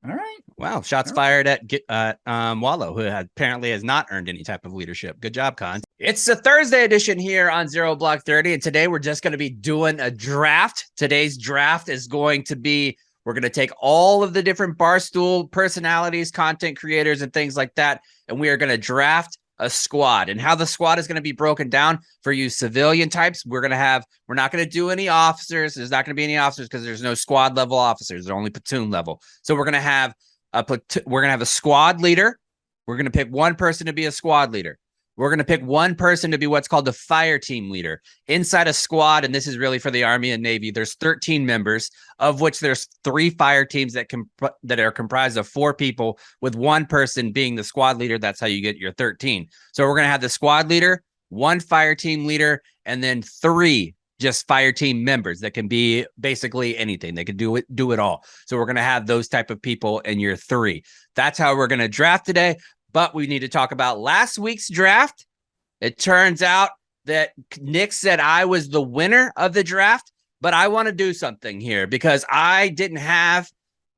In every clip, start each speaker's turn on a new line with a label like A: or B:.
A: All right.
B: Wow, shots
A: All right.
B: fired at Wallow, who apparently has not earned any type of leadership. Good job, Con. It's the Thursday edition here on Zero Block 30, and today we're just going to be doing a draft. Today's draft is going to be, we're going to take all of the different Barstool personalities, content creators, and things like that, and we are going to draft a squad. And how the squad is going to be broken down for you civilian types, we're not going to do any officers. There's not going to be any officers because there's no squad level officers. They're only platoon level. So we're going to have a squad leader. We're going to pick one person to be a squad leader. We're going to pick one person to be what's called the fire team leader inside a squad. And this is really for the Army and Navy. There's 13 members, of which there's 3 fire teams that are comprised of 4 people, with one person being the squad leader. That's how you get your 13. So we're going to have the squad leader, 1 fire team leader, and then 3 just fire team members that can be basically anything. They can do it all. So we're going to have those type of people in your 3. That's how we're going to draft today. But we need to talk about last week's draft. It turns out that Nick said I was the winner of the draft, but I want to do something here because I didn't have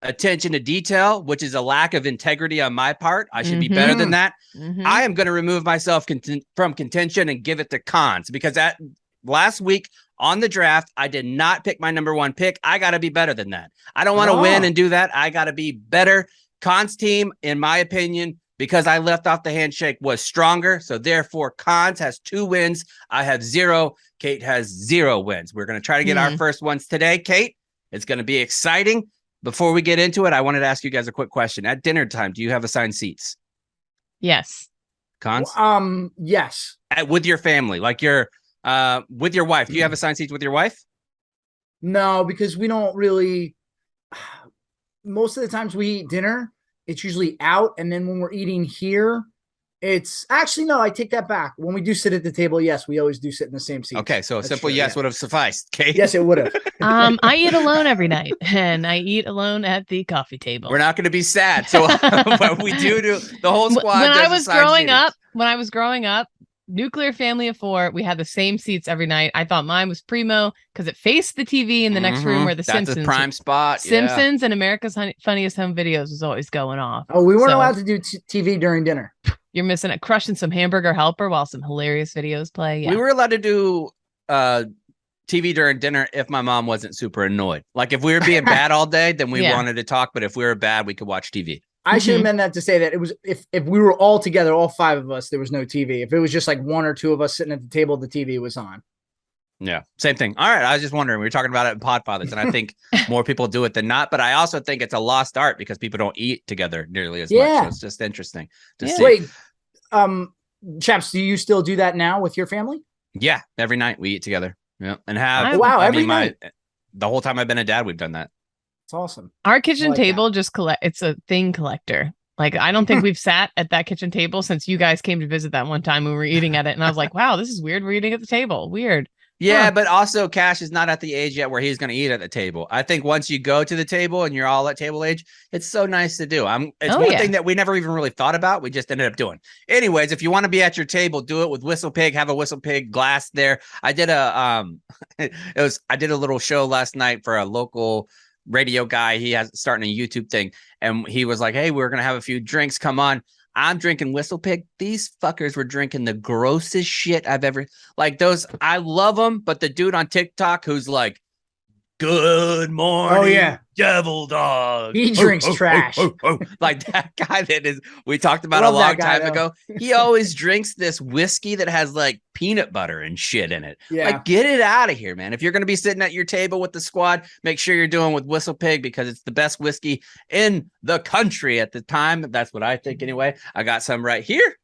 B: attention to detail, which is a lack of integrity on my part. I should be better than that. I am going to remove myself from contention and give it to Cons, because last week on the draft, I did not pick my number 1 pick. I got to be better than that. I don't want to win and do that. I got to be better. Cons team, in my opinion, because I left off the handshake, was stronger. So therefore, Cons has 2 wins. I have 0. Kate has 0 wins. We're going to try to get our first ones today, Kate. It's going to be exciting. Before we get into it, I wanted to ask you guys a quick question. At dinner time, do you have assigned seats?
C: Yes.
B: Cons?
A: Yes.
B: With your family, like with your wife. Do you have assigned seats with your wife?
A: No, because we don't really. Most of the times we eat dinner, it's usually out. And then when we're eating here, it's actually, no, I take that back. When we do sit at the table, yes, we always do sit in the same seat.
B: Okay, so a simple yes would have sufficed. Kate?
A: Yes, it would have.
C: I eat alone every night, and I eat alone at the coffee table.
B: We're not going to be sad. So what we do the whole squad.
C: When I was growing up, nuclear family of 4, we had the same seats every night. I thought mine was primo because it faced the TV in the next room where the Simpsons.
B: That's a prime spot.
C: Simpsons and America's Funniest Home Videos was always going off.
A: Oh, we weren't allowed to do TV during dinner.
C: You're missing it. Crushing some hamburger helper while some hilarious videos play. Yeah.
B: We were allowed to do TV during dinner if my mom wasn't super annoyed. Like if we were being bad all day, then we wanted to talk. But if we were bad, we could watch TV.
A: I should have meant that to say that it was if we were all together, all 5 of us, there was no TV. If it was just like 1 or 2 of us sitting at the table, the TV was on.
B: Yeah, same thing. All right, I was just wondering. We were talking about it in Podfathers, and I think more people do it than not. But I also think it's a lost art because people don't eat together nearly as much. So it's just interesting to see.
A: Wait, Chaps, do you still do that now with your family?
B: Yeah, every night we eat together. Yeah, and have
A: every night.
B: The whole time I've been a dad, we've done that.
A: It's awesome.
C: Our kitchen table just it's a thing collector. Like, I don't think we've sat at that kitchen table since you guys came to visit that one time when we were eating at it. And I was like, wow, this is weird. We're eating at the table. Weird.
B: Yeah, but also Cash is not at the age yet where he's going to eat at the table. I think once you go to the table and you're all at table age, it's so nice to do. It's one thing that we never even really thought about. We just ended up doing. Anyways, if you want to be at your table, do it with WhistlePig. Have a WhistlePig glass there. I did a little show last night for a local radio guy. He has starting a YouTube thing, and he was like, hey, we're gonna have a few drinks, come on. I'm drinking WhistlePig. These fuckers were drinking the grossest shit I've ever, like, those. I love them, but the dude on TikTok who's like, good morning, devil dog,
A: he drinks trash.
B: Like that guy we talked about a long time ago. He always drinks this whiskey that has like peanut butter and shit in it. Like, get it out of here, man. If you're going to be sitting at your table with the squad, make sure you're doing with WhistlePig, because it's the best whiskey in the country at the time. That's what I think anyway. I got some right here.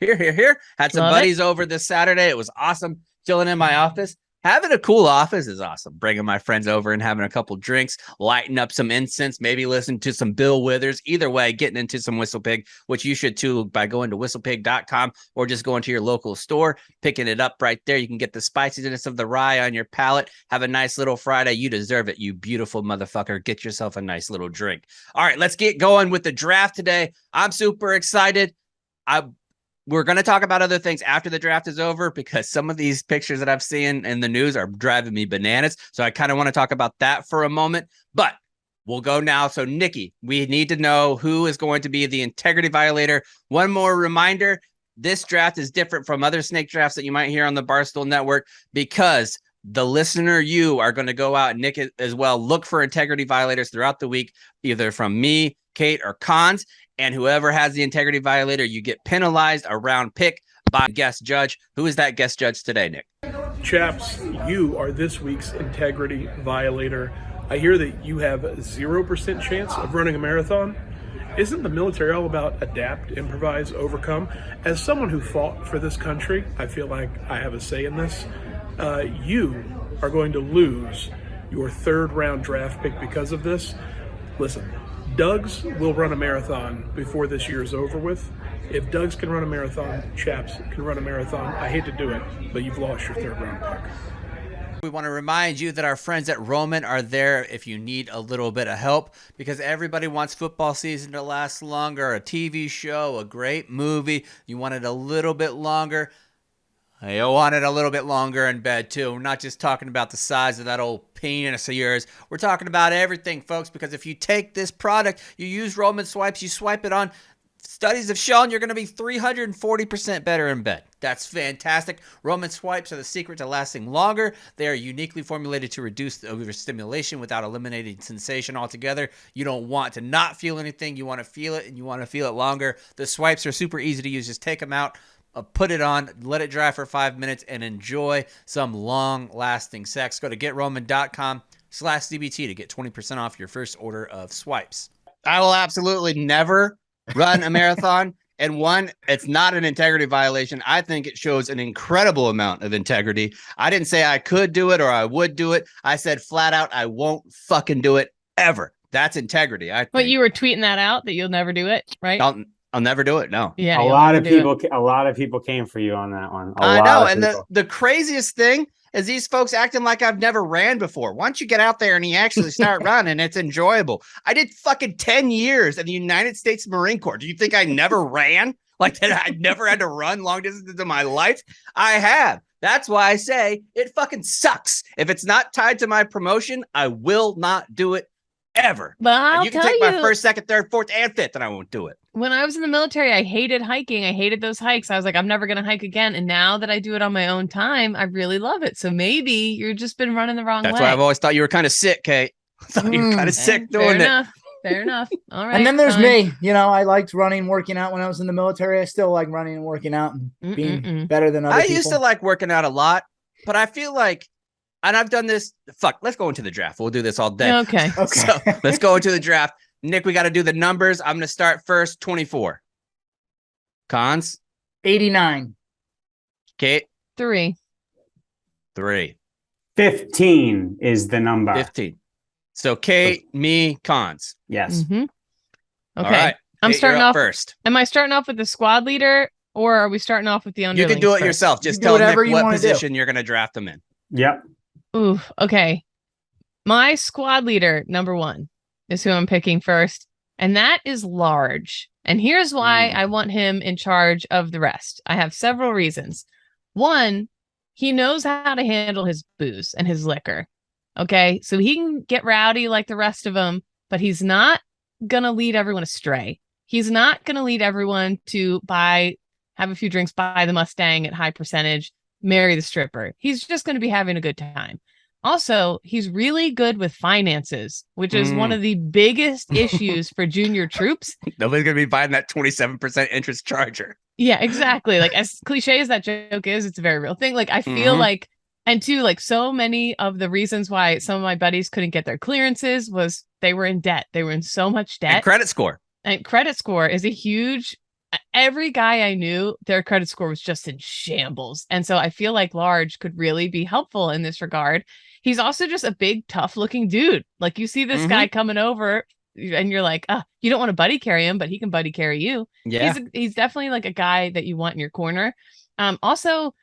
B: Here. Had some buddies over this Saturday. It was awesome. Chilling in my office. Having a cool office is awesome. Bringing my friends over and having a couple drinks, lighting up some incense, maybe listening to some Bill Withers. Either way, getting into some WhistlePig, which you should too by going to whistlepig.com or just going to your local store, picking it up right there. You can get the spiciness of the rye on your palate. Have a nice little Friday. You deserve it, you beautiful motherfucker. Get yourself a nice little drink. All right, let's get going with the draft today. I'm super excited. We're going to talk about other things after the draft is over, because some of these pictures that I've seen in the news are driving me bananas. So I kind of want to talk about that for a moment. But We'll go now. So, Nikki, we need to know who is going to be the integrity violator. One more reminder, this draft is different from other snake drafts that you might hear on the Barstool Network because the listener, you are going to go out, and Nick as well, look for integrity violators throughout the week, either from me, Kate, or Cons. And whoever has the integrity violator, you get penalized a round pick by a guest judge. Who is that guest judge today, Nick?
D: Chaps, you are this week's integrity violator. I hear that you have 0% chance of running a marathon. Isn't the military all about adapt, improvise, overcome? As someone who fought for this country, I feel like I have a say in this. You are going to lose your 3rd round draft pick because of this. Listen, Dougs will run a marathon before this year is over with. If Dougs can run a marathon, Chaps can run a marathon. I hate to do it, but you've lost your 3rd round pick.
B: We want to remind you that our friends at Roman are there if you need a little bit of help, because everybody wants football season to last longer, a TV show, a great movie. You want it a little bit longer. I want it a little bit longer in bed, too. We're not just talking about the size of that old penis of yours. We're talking about everything, folks, because if you take this product, you use Roman swipes, you swipe it on, studies have shown you're going to be 340% better in bed. That's fantastic. Roman swipes are the secret to lasting longer. They are uniquely formulated to reduce the overstimulation without eliminating sensation altogether. You don't want to not feel anything. You want to feel it, and you want to feel it longer. The swipes are super easy to use. Just take them out, put it on, let it dry for 5 minutes, and enjoy some long-lasting sex. Go to GetRoman.com/CBT to get 20% off your first order of swipes. I will absolutely never run a marathon. And one, it's not an integrity violation. I think it shows an incredible amount of integrity. I didn't say I could do it or I would do it. I said flat out, I won't fucking do it ever. That's integrity.
C: But you were tweeting that out that you'll never do it, right?
B: I'll never do it. No.
C: Yeah.
E: A lot of people came for you on that one.
B: I know. And the craziest thing is these folks acting like I've never ran before. Once you get out there and you actually start running, it's enjoyable. I did fucking 10 years in the United States Marine Corps. Do you think I never ran? Like that I never had to run long distances in my life? I have. That's why I say it fucking sucks. If it's not tied to my promotion, I will not do it ever.
C: But
B: you can take my 1st, 2nd, 3rd, 4th, and 5th, and I won't do it.
C: When I was in the military, I hated hiking. I hated those hikes. I was like, I'm never going to hike again. And now that I do it on my own time, I really love it. So maybe you've just been running the wrong way.
B: That's why I've always thought you were kind of sick, Kate. I thought you were kind of sick doing it.
C: Fair enough. All right.
A: And then there's me. You know, I liked running, working out when I was in the military. I still like running and working out and being better than other people.
B: I used to like working out a lot, but I feel like, and I've done this. Fuck, let's go into the draft. We'll do this all day.
C: Okay.
B: So let's go into the draft. Nick, we got to do the numbers. I'm going to start first. 24. Cons?
A: 89.
B: Kate?
C: 3.
E: 15 is the number.
B: 15. So Kate, me, Cons.
E: Yes.
C: Okay.
B: All right.
C: I'm
B: Kate,
C: starting
B: you're up
C: off
B: first.
C: Am I starting off with the squad leader, or are we starting off with the underlings?
B: You can do it
C: first?
B: yourself. Just
A: You
B: tell
A: do whatever
B: Nick
A: you
B: what
A: wanna do.
B: position you're going to draft them in.
E: Yep.
C: Ooh, okay. My squad leader, number 1, is who I'm picking first, and that is Large. And here's why I want him in charge of the rest. I have several reasons. 1, he knows how to handle his booze and his liquor. Okay, so he can get rowdy like the rest of them, but he's not going to lead everyone astray. He's not going to lead everyone to have a few drinks, buy the Mustang at high percentage, marry the stripper. He's just going to be having a good time. Also, he's really good with finances, which is one of the biggest issues for junior troops.
B: Nobody's going to be buying that 27% interest Charger.
C: Yeah, exactly. Like, as cliche as that joke is, it's a very real thing. Like, I feel like, and two, like, so many of the reasons why some of my buddies couldn't get their clearances was they were in debt. They were in so much debt.
B: And credit score.
C: And credit score is a huge, every guy I knew, their credit score was just in shambles. And so I feel like Large could really be helpful in this regard. He's also just a big, tough looking dude. Like, you see this guy coming over and you're like, you don't want to buddy carry him, but he can buddy carry you.
B: Yeah.
C: He's definitely like a guy that you want in your corner. Also,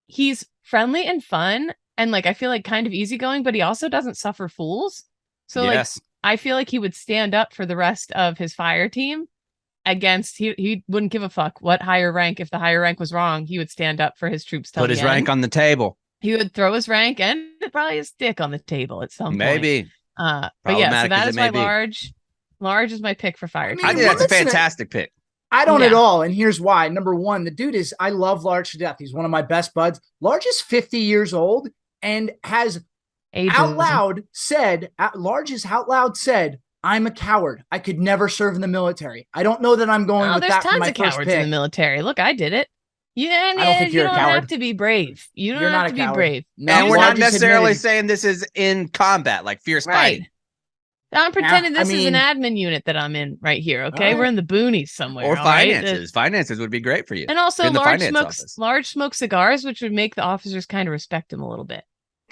C: he's friendly and fun. And like, I feel like kind of easygoing, but he also doesn't suffer fools. So like, I feel like he would stand up for the rest of his fire team against, he wouldn't give a fuck what higher rank. If the higher rank was wrong, he would stand up for his troops.
B: Put his rank on the table.
C: He would throw his rank and probably his dick on the table at some point.
B: Maybe.
C: But yeah, so
B: Problematic
C: that
B: as
C: is
B: it
C: my
B: may be.
C: large is my pick for fire
A: I
C: team.
B: I think
A: mean,
B: that's a
A: listen,
B: fantastic pick.
A: I don't at
C: Yeah.
A: all. And here's why. Number one, the dude is, I love Large to death. He's one of my best buds. Large is 50 years old and has out loud said, I'm a coward. I could never serve in the military. I don't know that I'm going
C: Oh,
A: with
C: there's
A: that for
C: tons
A: my
C: of
A: first
C: cowards in the
A: pick.
C: military. Look, I did it. Yeah,
A: I don't think you're
C: you
A: a
C: don't
A: coward.
C: have to be brave. You don't
A: You're
C: have
A: not
C: to
A: a
C: be
A: coward.
C: brave.
A: No,
B: And we're not
A: Large is
B: necessarily
A: admitted-
B: saying this is in combat, like fierce fighting.
C: Right. I'm pretending
A: I
C: this is an
A: mean-
C: admin unit that I'm in right here. Okay,
A: All right.
C: we're in the boonies somewhere.
B: Or
C: all right?
B: finances. Finances would be great for you.
C: And also,
B: in the
C: large
B: finance
C: smokes,
B: office.
C: large smoke cigars, which would make the officers kind of respect him a little bit.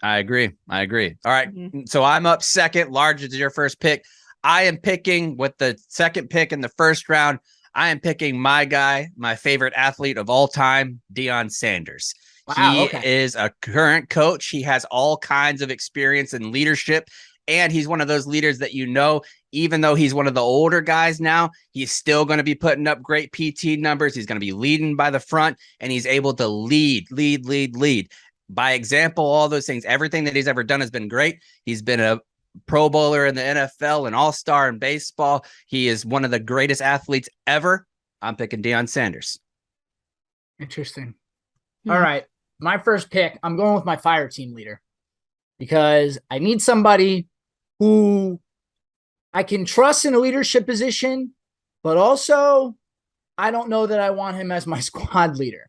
B: I agree. All right.
C: Mhm.
B: So I'm up second. Large is your first pick. I am picking with the second pick in the first round. I am picking my guy, my favorite athlete of all time, Deion Sanders.
A: Wow,
B: He
A: okay.
B: is a current coach. He has all kinds of experience in leadership. And he's one of those leaders that, even though he's one of the older guys now, he's still going to be putting up great PT numbers. He's going to be leading by the front, and he's able to lead by example, all those things. Everything that he's ever done has been great. He's been a Pro Bowler in the NFL, an all-star in baseball. He is one of the greatest athletes ever. I'm picking Deion Sanders.
A: Interesting.
C: Hmm.
A: All right. My first pick, I'm going with my fire team leader because I need somebody who I can trust in a leadership position, but also I don't know that I want him as my squad leader.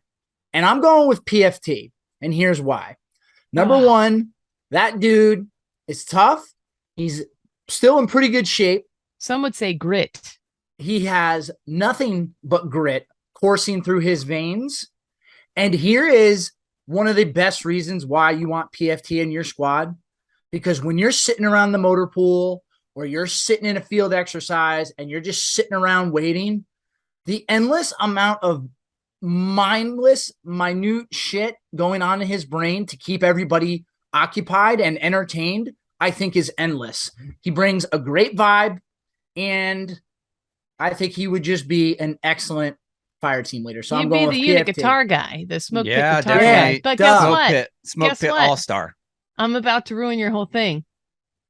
A: And I'm going with PFT. And here's why. Number one, that dude is tough. He's still in pretty good shape.
C: Some would say grit.
A: He has nothing but grit coursing through his veins. And here is one of the best reasons why you want PFT in your squad. Because when you're sitting around the motor pool or you're sitting in a field exercise and you're just sitting around waiting, the endless amount of mindless, minute shit going on in his brain to keep everybody occupied and entertained, I think is endless. He brings a great vibe, and I think he would just be an excellent fire team leader. So
C: You'd
A: I'm going
C: be
A: with
C: the unit
A: PFT.
C: guitar guy, the smoke pit
B: Yeah,
C: guitar
B: definitely.
C: guy. But
A: Duh.
C: guess
B: Smoke
C: what?
B: Pit, Smoke
C: Guess
B: Pit
C: what?
B: All-Star.
C: I'm about to ruin your whole thing.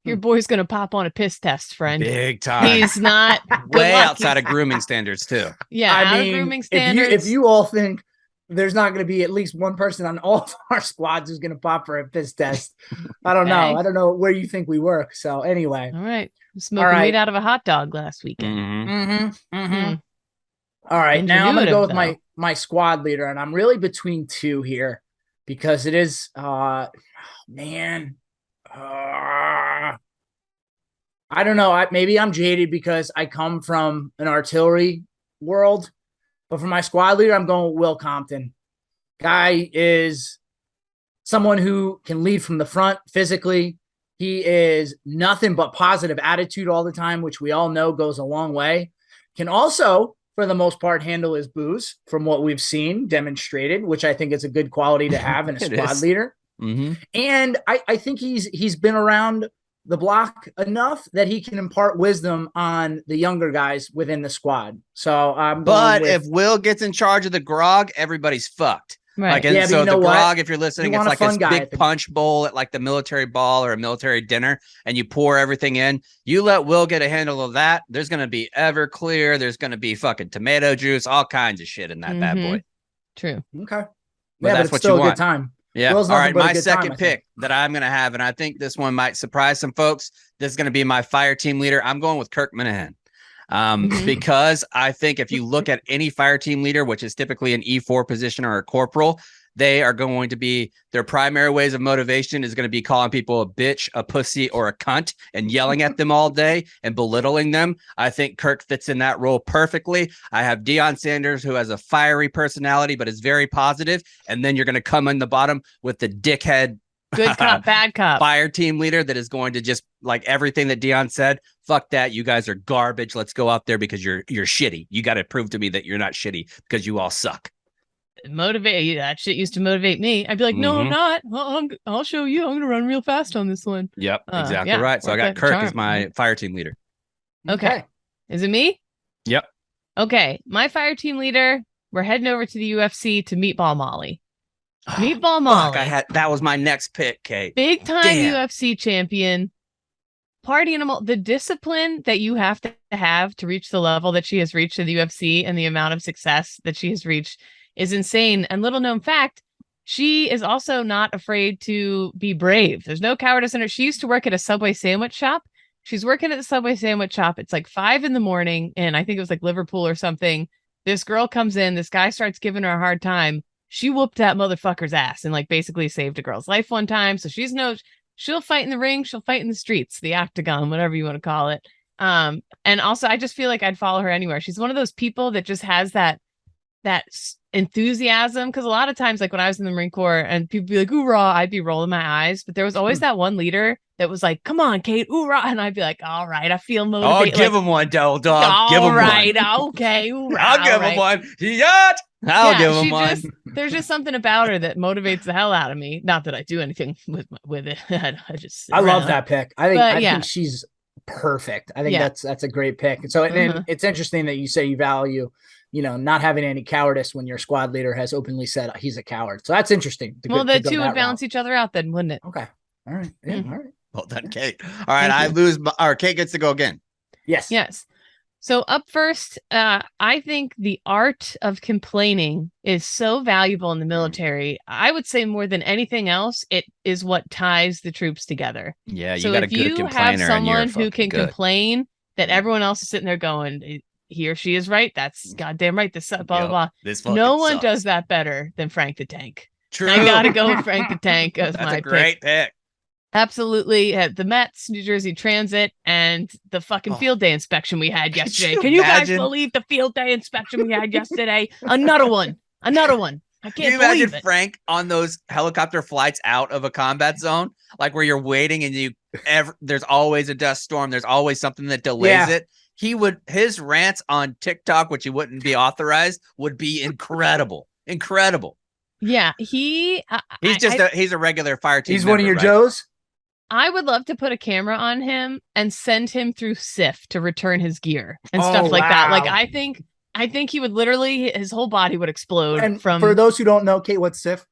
C: Your boy's gonna pop on a piss test, friend.
B: Big time.
C: He's not good
B: way
C: luck.
B: outside of grooming standards, too.
C: Yeah,
A: I
C: out
A: mean,
C: of grooming
A: if
C: standards.
A: you all think there's not going to be at least one person on all of our squads who's going to pop for a piss test, I don't know.
C: Okay.
A: I don't know where you think we work. So anyway.
C: All right, smoking
A: right.
C: weed out of a hot dog last weekend.
B: Mhm.
A: All right, now I'm going to go with
C: Ingenuitive,
A: my squad leader, and I'm really between two here because it is, man, I don't know. Maybe I'm jaded because I come from an artillery world, but for my squad leader, I'm going with Will Compton. Guy is someone who can lead from the front physically. He is nothing but positive attitude all the time, which we all know goes a long way. Can also, for the most part, handle his booze from what we've seen demonstrated, which I think is a good quality to have in a
B: It
A: squad
B: is.
A: leader.
B: Mhm.
A: And I think he's been around the block enough that he can impart wisdom on the younger guys within the squad. So I'm
B: But
A: going
B: if
A: with,
B: Will gets in charge of the grog, everybody's fucked.
C: Right.
B: Like, and
A: Yeah, but
B: so
A: you know
B: the
A: what?
B: grog, if you're listening,
A: You
B: it's
A: want a
B: like
A: fun
B: this
A: guy
B: big
A: at the-
B: punch bowl at like the military ball or a military dinner, and you pour everything in. You let Will get a handle of that. There's going to be Everclear. There's going to be fucking tomato juice, all kinds of shit in that bad
C: Mhm.
B: boy.
C: True.
A: okay.
B: But
A: Yeah,
B: that's
A: but it's
B: what
A: still
B: you
A: a
B: want.
A: good time.
B: Yeah.
A: Will's
B: All
A: nothing
B: right.
A: but a
B: My
A: good time, I
B: second
A: think.
B: pick that I'm going to have, and I think this one might surprise some folks. This is going to be my fire team leader. I'm going with Kirk Minahan.
C: Mhm.
B: Because I think if you look at any fire team leader, which is typically an E4 position or a corporal, they are going to be, their primary ways of motivation is going to be calling people a bitch, a pussy, or a cunt and yelling at them all day and belittling them. I think Kirk fits in that role perfectly. I have Deion Sanders, who has a fiery personality, but is very positive. And then you're going to come in the bottom with the dickhead
C: Good cop, bad cop.
B: fire team leader that is going to just, like everything that Deion said, fuck that. You guys are garbage. Let's go out there because you're shitty. You got to prove to me that you're not shitty because you all suck.
C: Motivate. That shit used to motivate me. I'd be like, no, I'm
B: Mhm.
C: not. I'll show you. I'm gonna run real fast on this one.
B: Yep, exactly
C: yeah,
B: right. So I
C: work
B: got
C: like a
B: Kirk as
C: charm.
B: my fire team leader.
C: Okay. Is it me?
B: Yep.
C: Okay. My fire team leader. We're heading over to the UFC to Meatball Molly. Meatball Molly.
B: Fuck, that was my next pick, Kate.
C: Big time
B: Damn.
C: UFC champion. party animal. The discipline that you have to reach the level that she has reached in the UFC and the amount of success that she has reached is insane. And little known fact, she is also not afraid to be brave. There's no cowardice in her. She used to work at a Subway sandwich shop. She's working at the Subway sandwich shop. It's like 5 a.m. and I think it was like Liverpool or something. This girl comes in. This guy starts giving her a hard time. She whooped that motherfucker's ass and like basically saved a girl's life one time. So she'll fight in the ring. She'll fight in the streets, the octagon, whatever you want to call it. And also I just feel like I'd follow her anywhere. She's one of those people that just has that enthusiasm, because a lot of times, like when I was in the Marine Corps and people be like hoorah, I'd be rolling my eyes, but there was always that one leader that was like, come on Kate, hoorah, and I'd be like, all right, I feel motivated.
B: Oh, give him one, dog. Give him
C: right,
B: one.
C: Okay, hoorah,
B: I'll give him one. Yacht. I'll give him one.
C: There's just something about her that motivates the hell out of me. Not that I do anything with it.
A: I love that pick. I think she's perfect. I think that's a great pick. So and it's interesting that you say you value, not having any cowardice when your squad leader has openly said he's a coward. So that's interesting.
C: The two would balance each other out then, wouldn't it?
A: Okay. All right. Yeah. All right.
B: Well done, Kate. All right. Kate gets to go again.
C: Yes. So up first, I think the art of complaining is so valuable in the military. I would say more than anything else, it is what ties the troops together.
B: Yeah.
C: So if you have someone who can complain that everyone else is sitting there going, he or she is right. That's goddamn right. This blah, blah, blah. No one does that better than Frank the Tank.
B: True.
C: I got to go with Frank the Tank as
B: That's
C: my
B: a great pick.
C: Absolutely. The Mets, New Jersey Transit, and the fucking field day inspection we had yesterday. Can you guys believe the field day inspection we had yesterday? Another one. I can't
B: Can you
C: believe
B: imagine
C: it.
B: Frank on those helicopter flights out of a combat zone, like where you're waiting and there's always a dust storm. There's always something that delays it. His rants on TikTok, which he wouldn't be authorized, would be incredible. Incredible.
C: Yeah. He's
B: a regular fire team.
A: He's one of your Joes.
C: I would love to put a camera on him and send him through SIF to return his gear and stuff like that. Like I think he would literally, his whole body would explode.
A: And for those who don't know, Kate, what's SIF?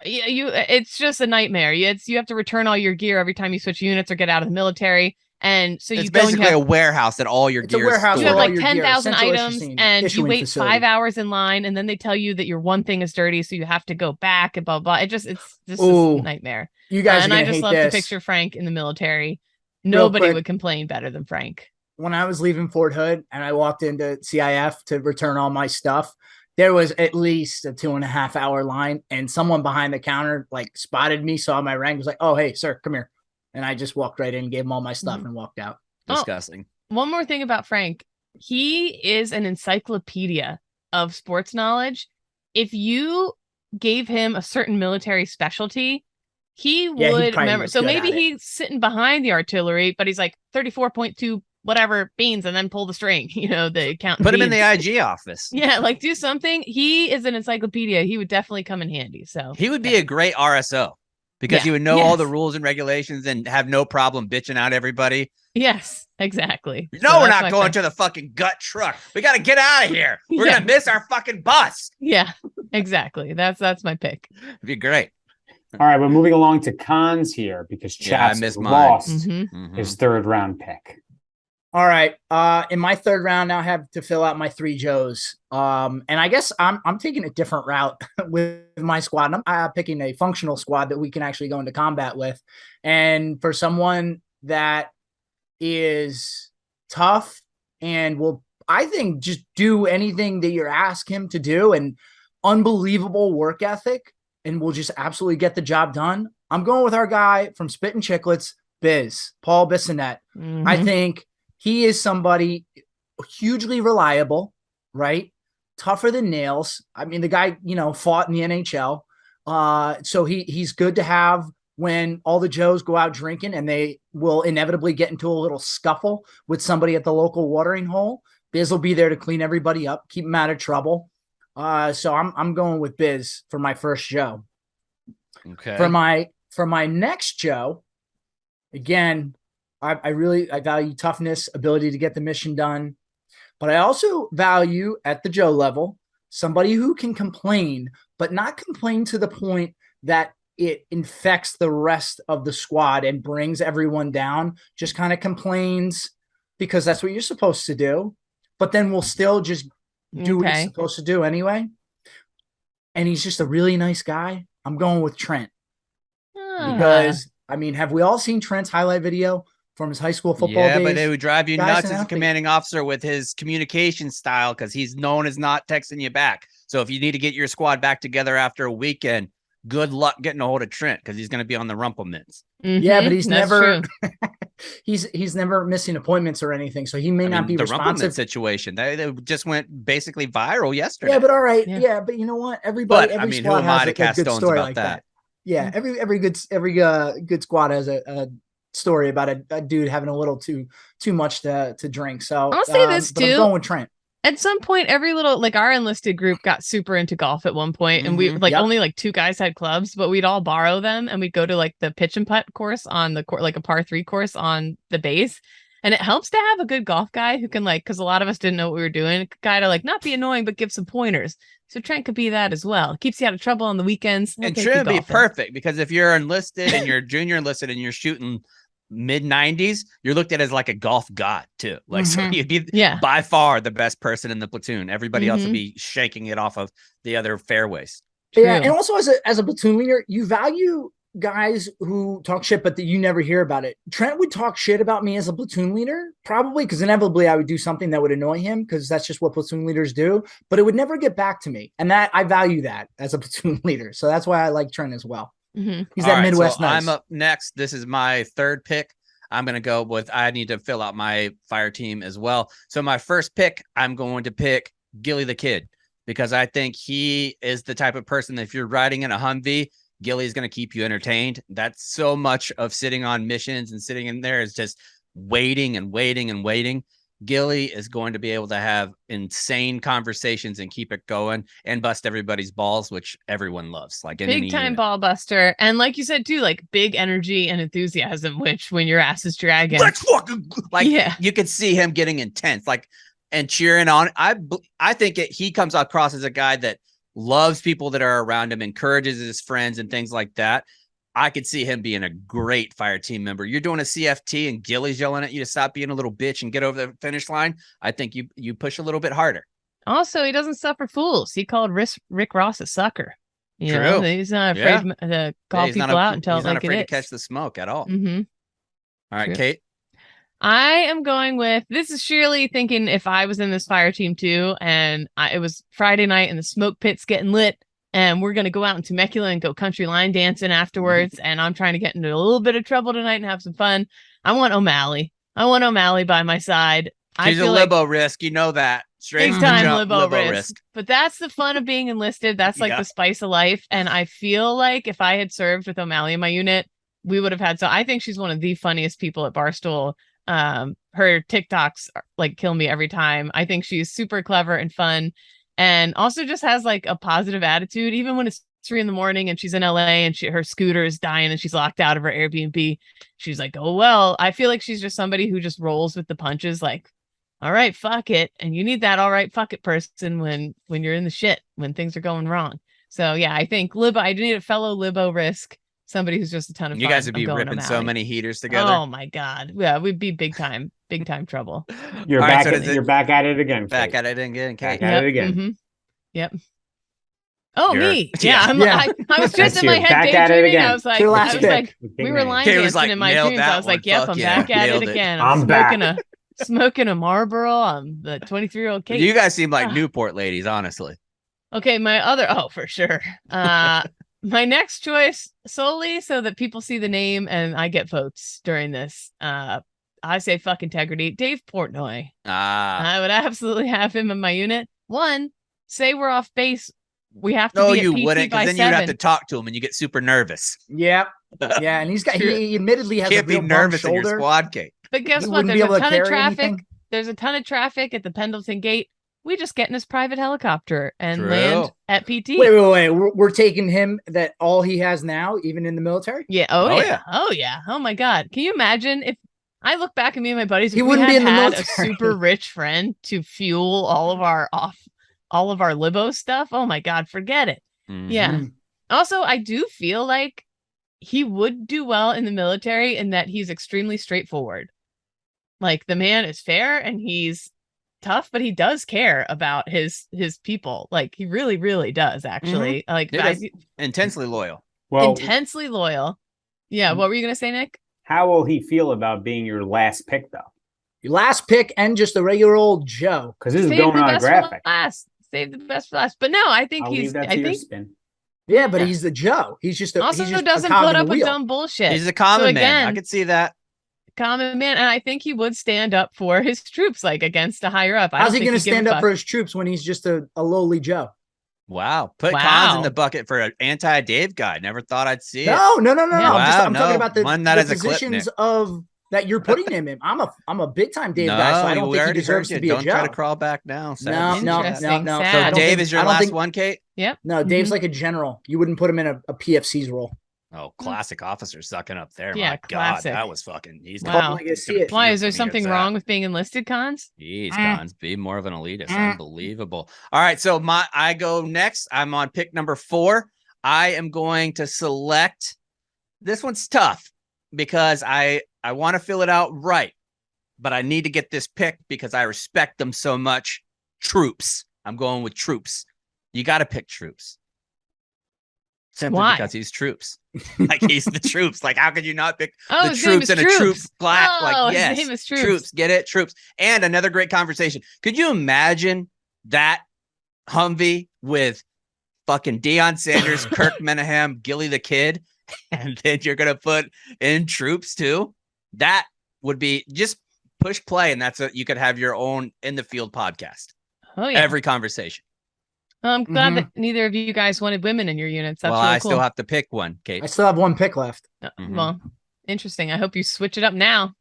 C: It's just a nightmare. You have to return all your gear every time you switch units or get out of the military. And so
B: it's basically a warehouse that all your gear is stored.
C: You have like 10,000 items and you wait 5 hours in line and then they tell you that your one thing is dirty. So you have to go back and blah, blah. This is a nightmare.
A: You guys
C: and I just love to picture Frank in the military. Nobody would complain better than Frank.
A: When I was leaving Fort Hood and I walked into CIF to return all my stuff, there was at least a 2.5 hour line and someone behind the counter like spotted me, saw my rank, was like, oh, hey, sir, come here. And I just walked right in, gave him all my stuff and walked out.
B: Disgusting.
C: One more thing about Frank. He is an encyclopedia of sports knowledge. If you gave him a certain military specialty, he would remember. So maybe he's sitting behind the artillery, but he's like 34.2 whatever beans and then pull the string, the count.
B: Put him in the IG office.
C: Yeah, like do something. He is an encyclopedia. He would definitely come in handy. So
B: he would be a great RSO. Because he would know all the rules and regulations and have no problem bitching out everybody.
C: Yes, exactly.
B: No, we're not going to the fucking gut truck. We got to get out of here. We're going to miss our fucking bus.
C: Yeah, exactly. That's my pick.
B: It'd be great.
E: All right, we're moving along to cons here because Chaps lost his third round pick.
A: All right. In my third round, now I have to fill out my 3 Joes. And I guess I'm taking a different route with my squad. And I'm picking a functional squad that we can actually go into combat with. And for someone that is tough and will, I think, just do anything that you ask him to do, and unbelievable work ethic, and will just absolutely get the job done, I'm going with our guy from Spittin' Chicklets, Paul Bissonnette. I think he is somebody hugely reliable, right? Tougher than nails. I mean, the guy, fought in the NHL. So he's good to have when all the Joes go out drinking and they will inevitably get into a little scuffle with somebody at the local watering hole. Biz will be there to clean everybody up, keep them out of trouble. So I'm going with Biz for my first Joe.
B: Okay.
A: For my next Joe, again, I value toughness, ability to get the mission done, but I also value at the Joe level somebody who can complain, but not complain to the point that it infects the rest of the squad and brings everyone down, just kind of complains because that's what you're supposed to do. But then we'll still just do what he's supposed to do anyway. And he's just a really nice guy. I'm going with Trent. Because, I mean, have we all seen Trent's highlight video from his high school football days?
B: Yeah, but it would drive you nuts as a commanding officer with his communication style because he's known as not texting you back. So if you need to get your squad back together after a weekend, good luck getting a hold of Trent because he's going to be on the Rumpelmans.
A: Yeah, but he's never he's never missing appointments or anything, so he may not be responsive.
B: Situation they just went basically viral yesterday.
A: Yeah, but all right, yeah, but you know what? Everybody, every squad has a good story like that. Yeah, every good squad has a story about a dude having a little too much to drink. So
C: I'll say this too.
A: I'm going with Trent.
C: At some point, every little our enlisted group got super into golf at one point, and we only 2 guys had clubs, but we'd all borrow them, and we'd go to the pitch and putt course on the a par 3 course on the base. And it helps to have a good golf guy who can because a lot of us didn't know what we were doing, a guy to not be annoying but give some pointers. So Trent could be that as well. Keeps you out of trouble on the weekends.
B: And Trent would be perfect because if you're enlisted and you're junior enlisted and you're shooting mid-90s, you're looked at as a golf god too. So you'd be by far the best person in the platoon. Everybody else would be shaking it off of the other fairways.
A: Yeah, and also as a platoon leader, you value guys who talk shit, but that you never hear about it. Trent would talk shit about me as a platoon leader, probably because inevitably I would do something that would annoy him because that's just what platoon leaders do, but it would never get back to me. And that I value that as a platoon leader. So that's why I like Trent as well. He's that Midwest nice.
B: I'm up next. This is my 3rd pick. I'm going to go with, I need to fill out my fire team as well. So my first pick, I'm going to pick Gilly the Kid because I think he is the type of person that if you're riding in a Humvee, Gilly's going to keep you entertained. That's so much of sitting on missions and sitting in there is just waiting and waiting and waiting. Gilly is going to be able to have insane conversations and keep it going and bust everybody's balls, which everyone loves.
C: Big time ball buster. And like you said too, big energy and enthusiasm, which when your ass is dragging,
B: let's fucking you could see him getting intense, and cheering on. I think he comes across as a guy that loves people that are around him, encourages his friends and things like that. I could see him being a great fire team member. You're doing a CFT and Gilly's yelling at you to stop being a little bitch and get over the finish line. I think you push a little bit harder.
C: Also, he doesn't suffer fools. He called Rick Ross a sucker. You know, he's not afraid to call people out and tell it like it is. He's not afraid to
B: catch the smoke at all. All right, Kate.
C: I am going with, this is Shirley thinking if I was in this fire team too, and it was Friday night and the smoke pit's getting lit, and we're going to go out in Temecula and go country line dancing afterwards, and I'm trying to get into a little bit of trouble tonight and have some fun. I want O'Malley. I want O'Malley by my side.
B: She's a libo risk. You know that.
C: Straight time libo risk. But that's the fun of being enlisted. That's the spice of life. And I feel like if I had served with O'Malley in my unit, we would have had. So I think she's one of the funniest people at Barstool. Her TikToks kill me every time. I think she's super clever and fun, and also just has a positive attitude, even when it's 3 a.m. and she's in LA and her scooter is dying and she's locked out of her Airbnb. She's like, oh, well, I feel like she's just somebody who just rolls with the punches. All right, fuck it. And you need that all right, fuck it person when you're in the shit, when things are going wrong. So yeah, I think I need a fellow libo risk. Somebody who's just a ton of fun.
B: You guys would be ripping so many heaters together.
C: Oh my God. Yeah, we'd be big time trouble.
E: You're back at it again.
B: Back at it again.
E: Back at it again.
C: Mm-hmm. Yep. Oh, me. Yeah. I was just in my head daydreaming. I was like, we were line dancing in my dreams. I was like, yep, I'm back at it again. I'm smoking a Marlboro. I'm the 23-year-old Kate.
B: You guys seem like Newport ladies, honestly.
C: Okay, for sure. My next choice, solely so that people see the name and I get votes during this. I say fuck integrity. Dave Portnoy. I would absolutely have him in my unit. One, say we're off base. We have to be at PT
B: wouldn't,
C: by
B: because then
C: 7.
B: you'd have to talk to him and you get super nervous.
A: Yeah. Yeah, and he admittedly has a real
B: nervous
A: shoulder.
B: in your squad, Kate.
C: But guess what? There's a ton of traffic. Anything. There's a ton of traffic at the Pendleton Gate. We just get in his private helicopter and land at PT.
A: Wait. We're taking him that all he has now, even in the military?
C: Yeah. Oh yeah. Oh my God. Can you imagine if I look back at me and my buddies,
A: he wouldn't be in the military.
C: A super rich friend to fuel all of our libo stuff? Oh my God, forget it. Mm-hmm. Yeah. Also, I do feel like he would do well in the military in that he's extremely straightforward. Like, the man is fair and he's tough, but he does care about his people. Like, he really, really does, actually. Like,
B: intensely loyal.
E: Well,
C: intensely loyal. Yeah. What were you gonna say, Nick?
E: How will he feel about being your last pick, though?
A: Your last pick and just a regular old Joe.
E: Because this is going on a graphic.
C: Save the best for last. But no, I think
E: I'll
C: he's.
E: leave that to your spin.
A: Yeah, but he's the Joe. He's just
C: also
A: he's just
C: doesn't
A: a cog
C: put
A: in the
C: up with
A: wheel.
C: dumb bullshit.
B: He's a common man.
C: Again,
B: I could see that.
C: Common man, and I think he would stand up for his troops, like against a higher up.
A: How's he going to stand up for his troops when he's just a lowly Joe?
B: Wow. Put Cons in the bucket for an anti-Dave guy. Never thought I'd see it.
A: No.
B: Wow,
A: I'm talking about the
B: positions
A: of that you're putting him in. I'm a big time Dave guy, so I don't think he deserves to be a Joe.
B: Don't try to crawl back now.
A: No.
B: So Dave is your last one, Kate?
C: Yep.
A: No, Dave's like a general. You wouldn't put him in a PFC's role.
B: Oh, classic officer sucking up there.
C: Yeah,
B: my
C: classic.
B: God, that was fucking. He's
C: wow. Why is there something wrong with being enlisted, Cons?
B: Jeez, Cons, be more of an elitist. Unbelievable. All right, so I go next. I'm on pick number 4. I am going to select. This one's tough because I want to fill it out right, but I need to get this pick because I respect them so much. Troops. I'm going with Troops. You got to pick Troops. Simply because he's Troops. Like, he's the Troops. Like, how could you not pick the Troops in a Troops black? Like, yes,
C: his name is Troops.
B: Troops. Get it? Troops. And another great conversation. Could you imagine that Humvee with fucking Deion Sanders, Kirk Menahem, Gilly the Kid, and then you're going to put in Troops too? That would be just push play, and you could have your own in the field podcast.
C: Oh, yeah.
B: Every conversation.
C: I'm glad that neither of you guys wanted women in your units. That's
B: well,
C: really
B: I
C: cool.
B: still have to pick one, Kate.
A: I still have one pick left.
C: Well, interesting. I hope you switch it up now.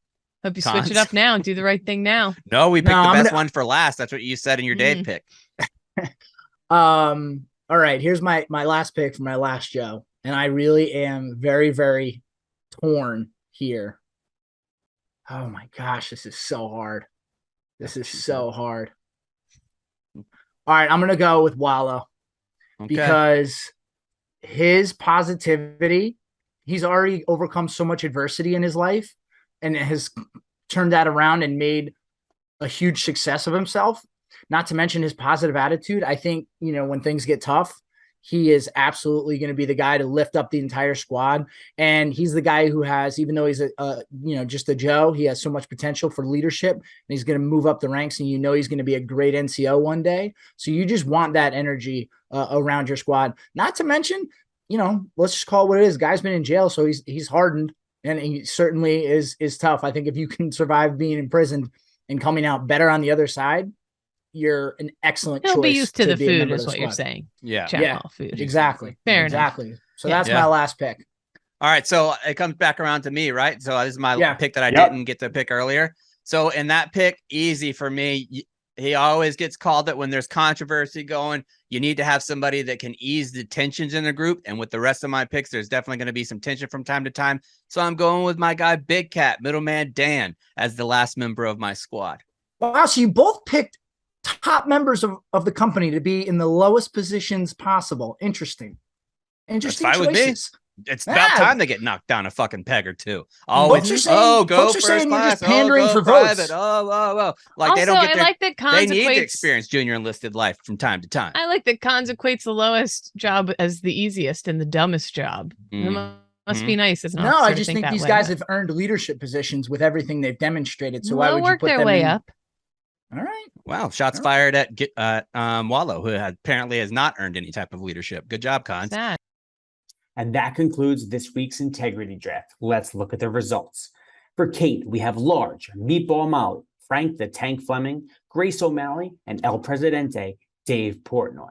C: Switch it up now and do the right thing now.
B: No, we picked the best one for last. That's what you said in your Dave pick.
A: All right, here's my last pick for my last Joe, and I really am very, very torn here. Oh my gosh, this is so hard. This is so hard. All right, I'm going to go with Wallow because his positivity, he's already overcome so much adversity in his life and has turned that around and made a huge success of himself. Not to mention his positive attitude. I think, when things get tough, he is absolutely going to be the guy to lift up the entire squad. And he's the guy who has, even though he's just a Joe, he has so much potential for leadership, and he's going to move up the ranks, and he's going to be a great NCO one day. So you just want that energy around your squad. Not to mention, let's just call it what it is. Guy's been in jail, so he's hardened, and he certainly is tough. I think if you can survive being imprisoned and coming out better on the other side, you're an excellent choice.
C: He'll be used to the food, is what
A: squad.
C: you're saying.
B: Yeah.
C: Food.
A: Exactly.
C: Fair
A: exactly.
C: enough.
A: So that's my last pick.
B: All right. So it comes back around to me, right? So this is my pick that I didn't get to pick earlier. So in that pick, easy for me. He always gets called it when there's controversy going. You need to have somebody that can ease the tensions in the group. And with the rest of my picks, there's definitely going to be some tension from time to time. So I'm going with my guy, Big Cat, middleman Dan, as the last member of my squad.
A: Wow. So you both picked top members of the company to be in the lowest positions possible. Interesting
B: That's fine
A: choices.
B: With me. It's about time they get knocked down a fucking peg or two. Always, go first class.
A: You're just pandering for
B: private.
A: votes.
B: Like,
C: also,
B: they don't get
C: I like that Cons
B: they need to experience junior enlisted life from time to time.
C: I like that Cons equates the lowest job as the easiest and the dumbest job. Must be nice, isn't it?
A: No, I just think these guys have earned leadership positions with everything they've demonstrated. So why would you put
C: their
A: them
C: way
A: in?
C: up?
A: All right.
B: Wow. Shots fired at Wallow, who apparently has not earned any type of leadership. Good job, Cons.
E: And that concludes this week's Integrity Draft. Let's look at the results. For Kate, we have Large, Meatball Molly, Frank the Tank Fleming, Grace O'Malley, and El Presidente, Dave Portnoy.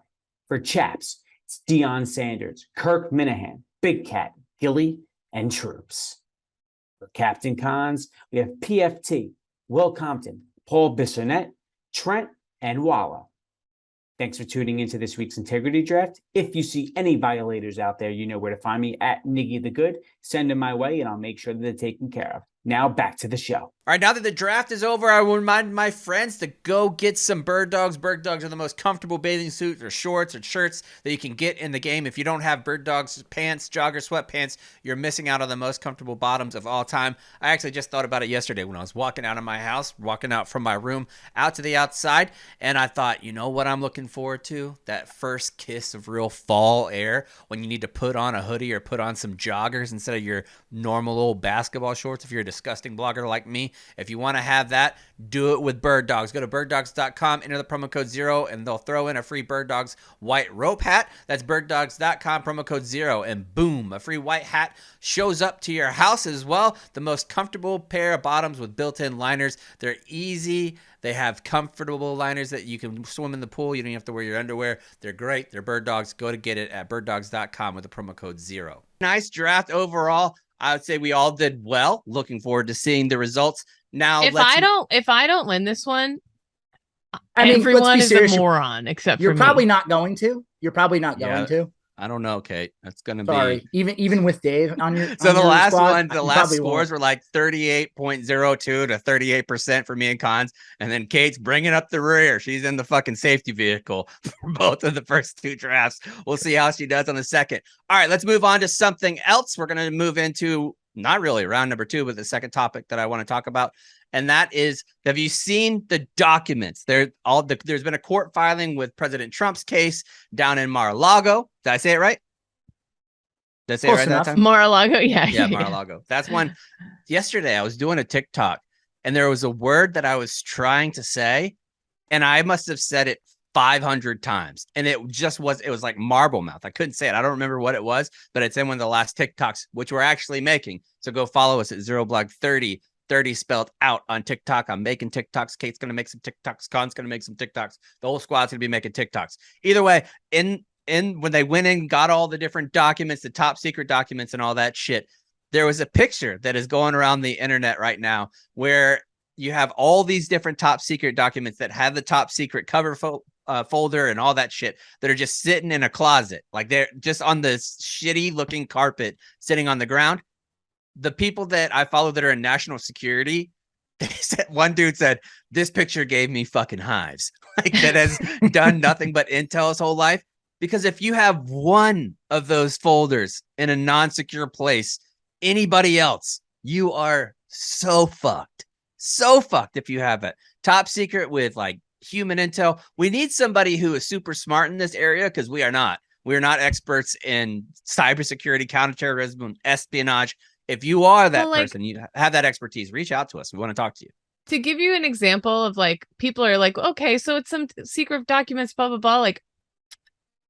E: For Chaps, it's Deion Sanders, Kirk Minahan, Big Cat, Gilly, and Troops. For Captain Cons, we have PFT, Will Compton, Paul Bissonette, Trent, and Wallow. Thanks for tuning into this week's Integrity Draft. If you see any violators out there, you know where to find me at Niggy the Good. Send them my way, and I'll make sure that they're taken care of. Now back to the show.
B: All right, now that the draft is over, I will remind my friends to go get some Bird Dogs. Bird Dogs are the most comfortable bathing suits or shorts or shirts that you can get in the game. If you don't have Bird Dogs pants, jogger sweatpants, you're missing out on the most comfortable bottoms of all time. I actually just thought about it yesterday when I was walking out of my house, walking out from my room out to the outside, and I thought, you know what I'm looking forward to? That first kiss of real fall air when you need to put on a hoodie or put on some joggers instead of your normal old basketball shorts if you're a disgusting blogger like me. If you want to have that, do it with Bird Dogs. Go to birddogs.com, enter the promo code 0, and they'll throw in a free Bird Dogs white rope hat. That's birddogs.com, promo code 0, and boom, a free white hat shows up to your house as well. The most comfortable pair of bottoms with built-in liners. They're easy. They have comfortable liners that you can swim in the pool. You don't have to wear your underwear. They're great. They're Bird Dogs. Go to get it at birddogs.com with the promo code 0. Nice draft overall. I would say we all did well. Looking forward to seeing the results. Now,
C: if I don't win this one,
A: I mean,
C: everyone
A: let's be
C: is
A: serious.
C: a moron except
A: You're
C: for
A: probably
C: me.
A: not going to. You're probably not going to.
B: I don't know, Kate. That's gonna
A: Sorry.
B: be
A: Even with Dave on your
B: so
A: on
B: the
A: your
B: last
A: squad,
B: one, the
A: you
B: last
A: probably
B: scores
A: won't.
B: were like 38.02 to 38% for me and Cons, and then Kate's bringing up the rear. She's in the fucking safety vehicle for both of the first two drafts. We'll see how she does on the second. All right, let's move on to something else. We're gonna move into not really round number 2, but the second topic that I want to talk about. And that is, have you seen the documents? There's been a court filing with President Trump's case down in Mar-a-Lago. Did I say it right? Did I say it right that time?
C: Mar-a-Lago, yeah.
B: Yeah, Mar-a-Lago. That's one. Yesterday, I was doing a TikTok, and there was a word that I was trying to say, and I must have said it 500 times. And it was like marble mouth. I couldn't say it. I don't remember what it was, but it's in one of the last TikToks, which we're actually making. So go follow us at 0blog30. 30 spelled out on TikTok. I'm making TikToks. Kate's going to make some TikToks. Con's going to make some TikToks. The whole squad's going to be making TikToks. Either way, in when they went in, got all the different documents, the top secret documents and all that shit, there was a picture that is going around the internet right now where you have all these different top secret documents that have the top secret cover folder and all that shit that are just sitting in a closet. Like they're just on this shitty looking carpet sitting on the ground. The people that I follow that are in national security, they said, one dude said, this picture gave me fucking hives. Like that has done nothing but intel his whole life. Because if you have one of those folders in a non-secure place, anybody else, you are so fucked. So fucked if you have it. Top secret with like human intel. We need somebody who is super smart in this area because we are not. We are not experts in cybersecurity, counterterrorism, espionage. If you are that person, you have that expertise, reach out to us. We want to talk to you.
C: To give you an example of like, people are like, okay, so it's some secret documents, blah, blah, blah. Like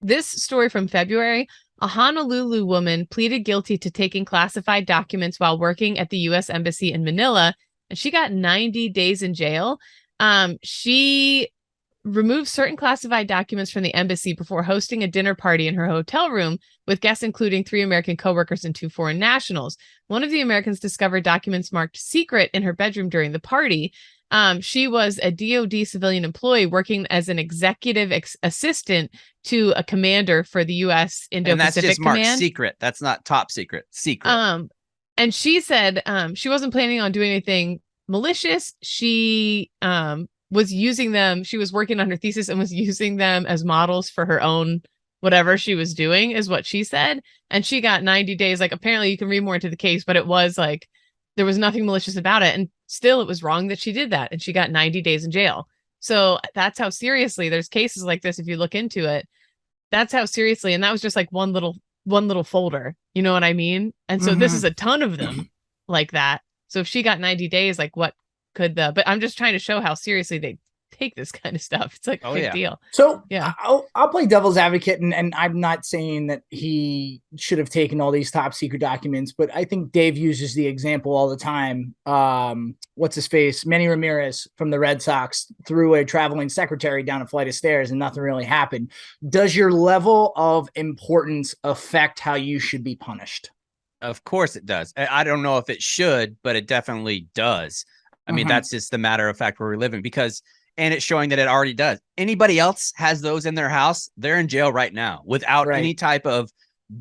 C: this story from February, a Honolulu woman pleaded guilty to taking classified documents while working at the U.S. Embassy in Manila, and she got 90 days in jail. She removed certain classified documents from the embassy before hosting a dinner party in her hotel room with guests including 3 American coworkers and 2 foreign nationals. One of the Americans discovered documents marked secret in her bedroom during the party. She was a DoD civilian employee working as an executive assistant to a commander for the U.S. Indo-Pacific
B: And that's just marked
C: Command.
B: secret. That's not top secret. Secret.
C: And she said she wasn't planning on doing anything malicious. She was using them. She was working on her thesis and was using them as models for her own whatever she was doing, is what she said. And she got 90 days. Like, apparently you can read more into the case, but it was like, there was nothing malicious about it. And still it was wrong that she did that. And she got 90 days in jail. So that's how seriously there's cases like this. If you look into it, that's how seriously. And that was just like one little folder. You know what I mean? And so this is a ton of them like that. So if she got 90 days, like what could but I'm just trying to show how seriously they take this kind of stuff. It's like a big deal.
A: So
C: yeah,
A: I'll play devil's advocate, and I'm not saying that he should have taken all these top secret documents, but I think Dave uses the example all the time. What's his face? Manny Ramirez from the Red Sox threw a traveling secretary down a flight of stairs and nothing really happened. Does your level of importance affect how you should be punished?
B: Of course it does. I don't know if it should, but it definitely does. I mean, that's just the matter of fact where we live in, and it's showing that it already does. Anybody else has those in their house, they're in jail right now without any type of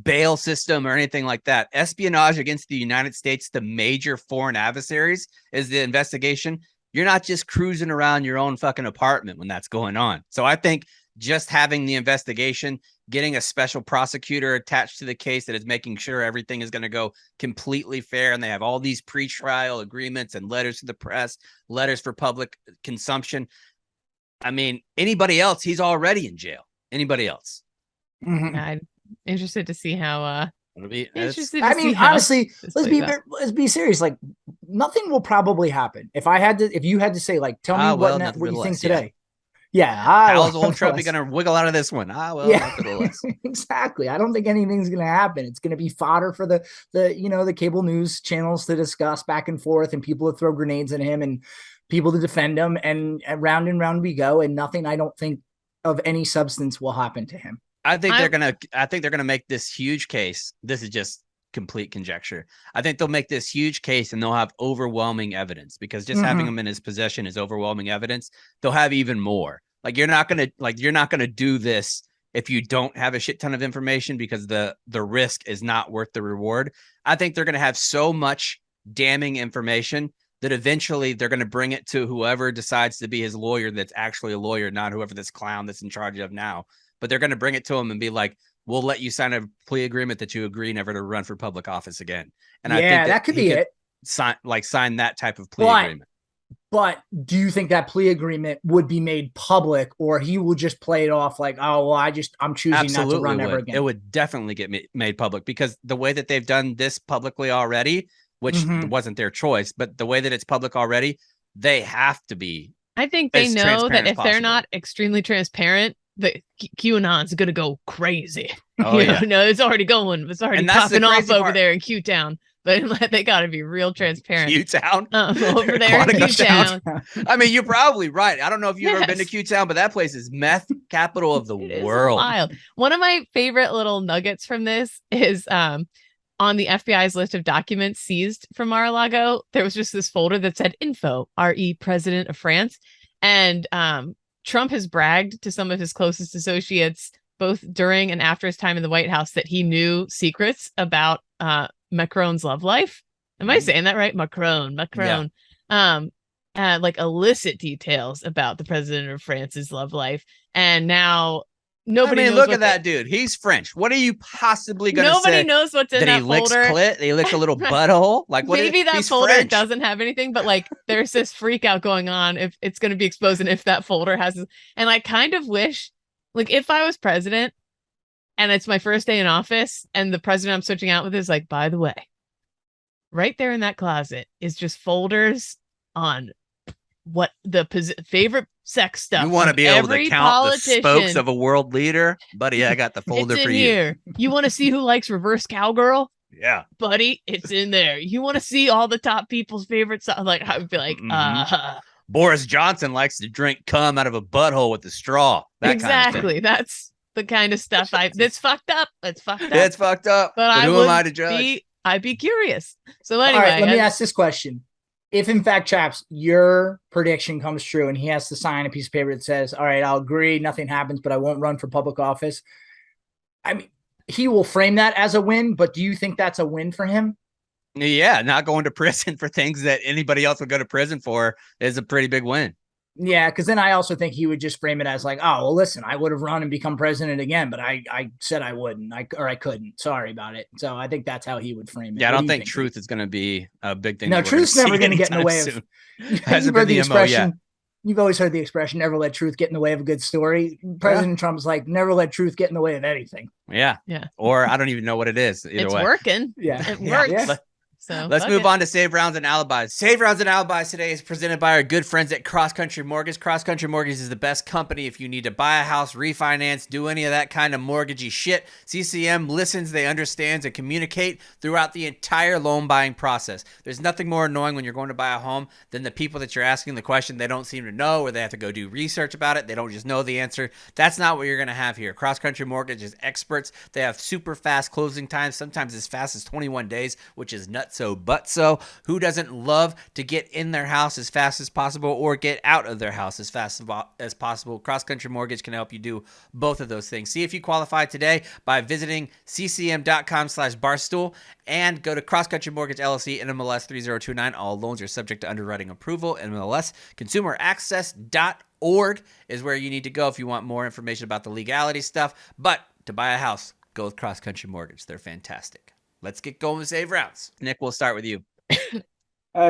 B: bail system or anything like that. Espionage against the United States, the major foreign adversaries, is the investigation. You're not just cruising around your own fucking apartment when that's going on. So I think just having the investigation, getting a special prosecutor attached to the case that is making sure everything is going to go completely fair, and they have all these pre-trial agreements and letters to the press, letters for public consumption. I mean, anybody else, he's already in jail. Anybody else?
A: Mhm.
C: I'm interested to see how. Interested to
A: I
C: see
A: mean,
C: how
A: honestly,
C: this
A: let's
C: plays out.
A: be serious. Like, nothing will probably happen. If you had to say, like, tell me what you think
B: nevertheless,
A: today. Yeah,
B: how's old Trumpy
A: nevertheless.
B: gonna wiggle out of this one? Nevertheless.
A: Exactly. I don't think anything's gonna happen. It's gonna be fodder for the cable news channels to discuss back and forth, and people to throw grenades at him, and people to defend him, and round we go, and nothing, I don't think, of any substance will happen to him.
B: I think they're gonna make this huge case. This is just complete conjecture. I think they'll make this huge case, and they'll have overwhelming evidence, because just having him in his possession is overwhelming evidence. They'll have even more. Like, you're not gonna do this if you don't have a shit ton of information, because the risk is not worth the reward. I think they're gonna have so much damning information that eventually they're gonna bring it to whoever decides to be his lawyer, that's actually a lawyer, not whoever this clown that's in charge of now. But they're gonna bring it to him and be like, we'll let you sign a plea agreement that you agree never to run for public office again. And I think
A: that could be it.
B: Sign that type of plea agreement.
A: But do you think that plea agreement would be made public, or he will just play it off like, oh, well, I'm choosing not to run ever again?
B: It would definitely get made public, because the way that they've done this publicly already, which wasn't their choice, but the way that it's public already, they have to be.
C: I think they know that if they're not extremely transparent, the QAnon's going to go crazy.
B: Oh, yeah.
C: No, it's already going. It's already popping off over there in Q-Town. But they got to be real transparent.
B: Q-Town?
C: Over there in Q-Town.
B: I mean, you're probably right. I don't know if you've ever been to Q-Town, but that place is meth capital of the world.
C: Wild. One of my favorite little nuggets from this is on the FBI's list of documents seized from Mar-a-Lago, there was just this folder that said info, RE President of France. And Trump has bragged to some of his closest associates, both during and after his time in the White House, that he knew secrets about Macron's love life. Am I saying that right? Macron. Yeah. Like illicit details about the president of France's love life. And now nobody knows.
B: Look at that dude. He's French. What are you possibly going to say?
C: Nobody knows what's in that folder.
B: Licks clit? He licks a little butthole? Like, what?
C: Maybe that folder doesn't have anything, but like there's this freak out going on if it's going to be exposed, and if that folder has. And I kind of wish, like, if I was president and it's my first day in office, and the president I'm switching out with is like, by the way, right there in that closet is just folders on what the favorite sex stuff.
B: You want to be able to count the spokes of a world leader? Buddy, I got the folder for you.
C: Here. You want to see who likes reverse cowgirl?
B: Yeah.
C: Buddy, it's in there. You want to see all the top people's favorite stuff? Like, I would be like,
B: Boris Johnson likes to drink cum out of a butthole with a straw.
C: Exactly. That's the kind of stuff that's fucked up. It's fucked up.
B: It's fucked up. But who am I to judge?
C: I'd be curious. So anyway,
A: all right, let me ask this question. If in fact, Chaps, your prediction comes true and he has to sign a piece of paper that says, all right, I'll agree, nothing happens, but I won't run for public office. I mean, he will frame that as a win, but do you think that's a win for him?
B: Yeah, not going to prison for things that anybody else would go to prison for is a pretty big win.
A: Yeah, because then I also think he would just frame it as like, oh, well, listen, I would have run and become president again, but I said I wouldn't, I couldn't. Sorry about it. So I think that's how he would frame it.
B: Yeah, I don't think truth is going to be a big thing.
A: No, truth's never going to get in the way of. You've heard the expression. You've always heard the expression, never let truth get in the way of a good story. President Trump's like, never let truth get in the way of anything.
B: Yeah. Or I don't even know what it is.
C: It's working.
A: Yeah.
C: It works. Yeah.
B: So let's move on to Save Rounds and Alibis. Save Rounds and Alibis today is presented by our good friends at Cross Country Mortgage. Cross Country Mortgage is the best company if you need to buy a house, refinance, do any of that kind of mortgagey shit. CCM listens, they understand, and communicate throughout the entire loan buying process. There's nothing more annoying when you're going to buy a home than the people that you're asking the question they don't seem to know, or they have to go do research about it. They don't just know the answer. That's not what you're going to have here. Cross Country Mortgage is experts. They have super fast closing times, sometimes as fast as 21 days, which is nuts nutso. Who doesn't love to get in their house as fast as possible or get out of their house as fast as possible? Cross Country Mortgage can help you do both of those things. See if you qualify today by visiting ccm.com/barstool and go to Cross Country Mortgage LLC NMLS 3029. All loans are subject to underwriting approval. NMLS consumeraccess.org is where you need to go if you want more information about the legality stuff. But to buy a house, go with Cross Country Mortgage. They're fantastic. Let's get going with save rounds. Nick, we'll start with you.